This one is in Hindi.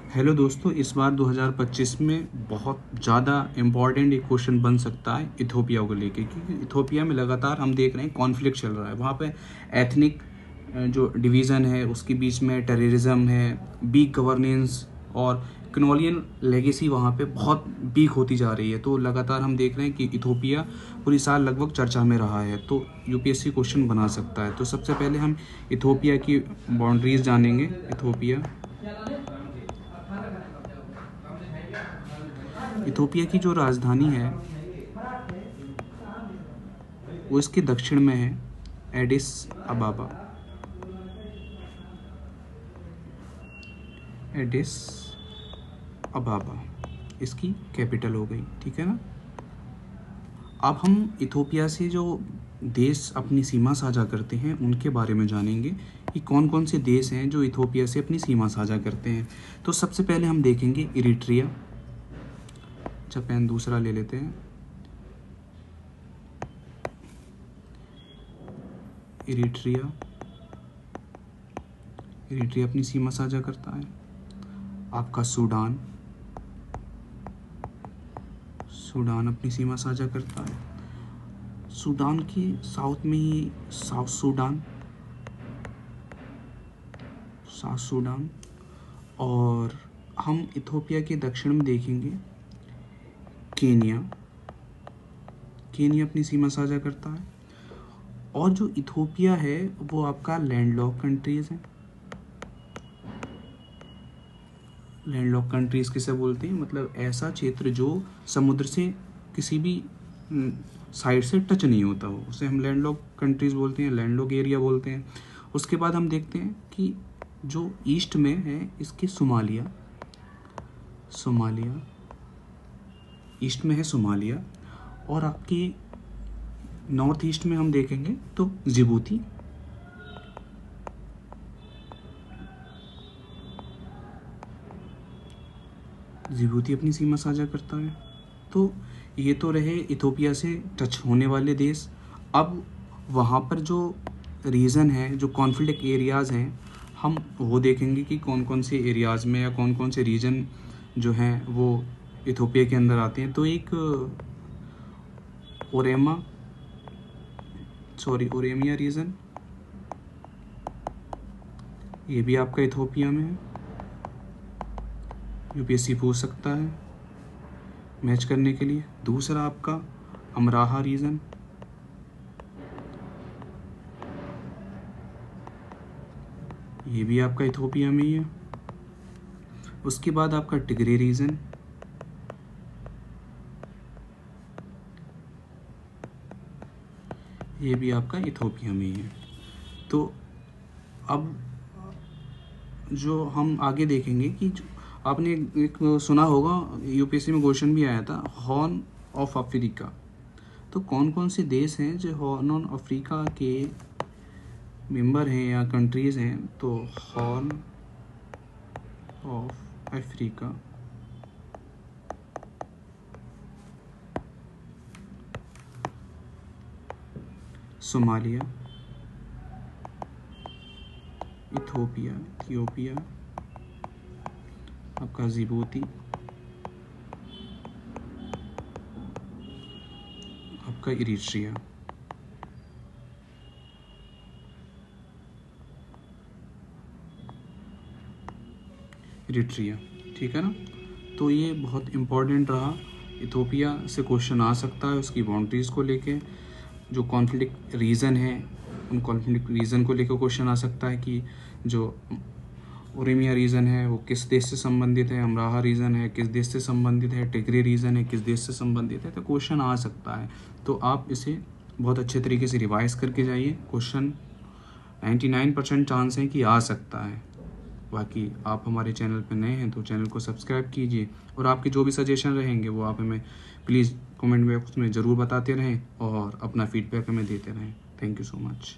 हेलो दोस्तों, इस बार 2025 में बहुत ज़्यादा इम्पॉर्टेंट एक क्वेश्चन बन सकता है इथोपिया को लेके, क्योंकि इथोपिया में लगातार हम देख रहे हैं कॉन्फ्लिक्ट चल रहा है। वहाँ पे एथनिक जो डिवीज़न है उसके बीच में टेररिज्म है, वीक गवर्नेंस और कॉलोनियल लेगेसी वहाँ पे बहुत वीक होती जा रही है। तो लगातार हम देख रहे हैं कि इथोपिया पूरी साल लगभग चर्चा में रहा है, तो यूपीएससी क्वेश्चन बना सकता है। तो सबसे पहले हम इथोपिया की बाउंड्रीज जानेंगे। इथोपिया की जो राजधानी है वो इसके दक्षिण में है, एडिस अबाबा। एडिस अबाबा इसकी कैपिटल हो गई, ठीक है ना। अब हम इथोपिया से जो देश अपनी सीमा साझा करते हैं उनके बारे में जानेंगे कि कौन कौन से देश हैं जो इथोपिया से अपनी सीमा साझा करते हैं। तो सबसे पहले हम देखेंगे इरिट्रिया। अच्छा, पेन दूसरा ले लेते हैं। इरिट्रिया अपनी सीमा साझा करता है। आपका सूडान अपनी सीमा साझा करता है। सूडान के साउथ में ही साउथ सूडान। और हम इथोपिया के दक्षिण में देखेंगे केनिया अपनी सीमा साझा करता है। और जो इथोपिया है वो आपका लैंडलॉक कंट्रीज है। लैंडलॉक कंट्रीज किसे बोलते हैं? मतलब ऐसा क्षेत्र जो समुद्र से किसी भी साइड से टच नहीं होता हो, उसे हम लैंडलॉक कंट्रीज बोलते हैं, लैंडलॉक एरिया बोलते हैं। उसके बाद हम देखते हैं कि जो ईस्ट में है इसके सोमालिया ईस्ट में है सोमालिया। और आपके नॉर्थ ईस्ट में हम देखेंगे तो जिबूती अपनी सीमा साझा करता है। तो ये तो रहे इथोपिया से टच होने वाले देश। अब वहाँ पर जो रीजन है, जो कॉन्फ्लिक्ट एरियाज़ हैं, हम वो देखेंगे कि कौन कौन से एरियाज़ में या कौन कौन से रीजन जो हैं वो इथोपिया के अंदर आते हैं। तो एक ओरेमिया रीजन, ये भी आपका इथोपिया में है। यूपीएससी पूछ सकता है मैच करने के लिए। दूसरा आपका अमराहा रीजन, ये भी आपका इथोपिया में ही है। उसके बाद आपका टिग्रे रीजन, ये भी आपका इथोपिया में ही है। तो अब जो हम आगे देखेंगे कि आपने एक सुना होगा, यूपीएससी में क्वेश्चन भी आया था, हॉर्न ऑफ अफ्रीका। तो कौन कौन से देश हैं जो हॉर्न ऑफ अफ्रीका के मेंबर हैं या कंट्रीज़ हैं? तो horn of Africa, Somalia, Ethiopia, आपका जिबूती, आपका इरिट्रिया। ठीक है ना। तो ये बहुत इम्पोर्टेंट रहा। इथोपिया से क्वेश्चन आ सकता है उसकी बाउंड्रीज़ को लेके। जो कॉन्फ्लिक्ट रीजन है उन कॉन्फ्लिक्ट रीजन को लेकर क्वेश्चन आ सकता है कि जो ओरेमिया रीजन है वो किस देश से संबंधित है, अमराहा रीजन है किस देश से संबंधित है, टिग्रे रीजन है किस देश से संबंधित है। तो क्वेश्चन आ सकता है, तो आप इसे बहुत अच्छे तरीके से रिवाइज करके जाइए। क्वेश्चन 99% चांस है कि आ सकता है। बाकी आप हमारे चैनल पर नए हैं तो चैनल को सब्सक्राइब कीजिए, और आपके जो भी सजेशन रहेंगे वो आप हमें प्लीज़ कमेंट बॉक्स में ज़रूर बताते रहें और अपना फीडबैक हमें देते रहें। Thank you so much.